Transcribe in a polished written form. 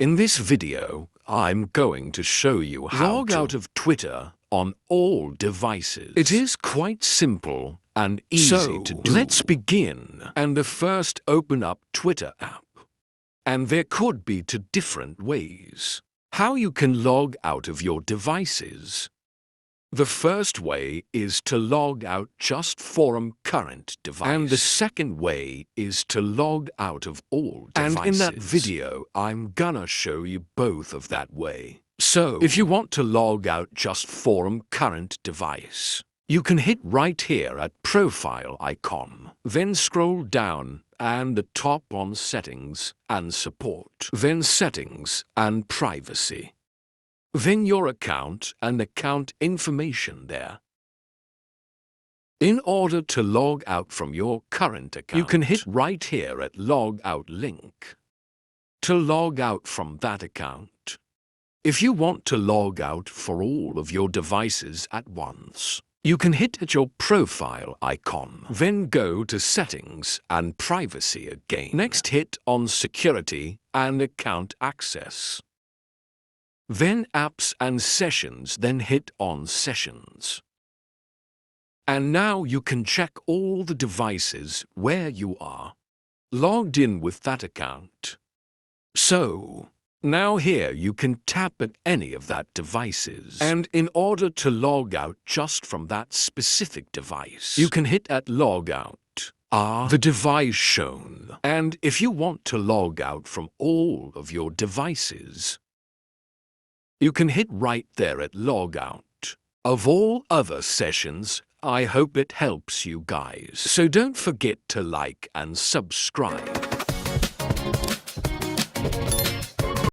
In this video, I'm going to show you how Log to out of Twitter on all devices. It is quite simple and easy to do. Let's begin. And the first, open up Twitter app. And there could be two different ways how you can log out of your devices. The first way is to log out just from current device. And the second way is to log out of all devices. And in that video, I'm gonna show you both of that way. So, if you want to log out just from current device, you can hit right here at profile icon. Then scroll down and the top on settings and support. Then settings and privacy. Then your account and account information there. In order to log out from your current account, you can hit right here at log out link to log out from that account. If you want to log out for all of your devices at once, you can hit at your profile icon. Then go to settings and privacy again. Next hit on security and account access. Then apps and sessions, then hit on sessions. And now you can check all the devices where you are logged in with that account. So, now here you can tap at any of that devices. And in order to log out just from that specific device, you can hit at logout. The device shown. And if you want to log out from all of your devices, you can hit right there at logout of all other sessions. I hope it helps you guys. So don't forget to like and subscribe.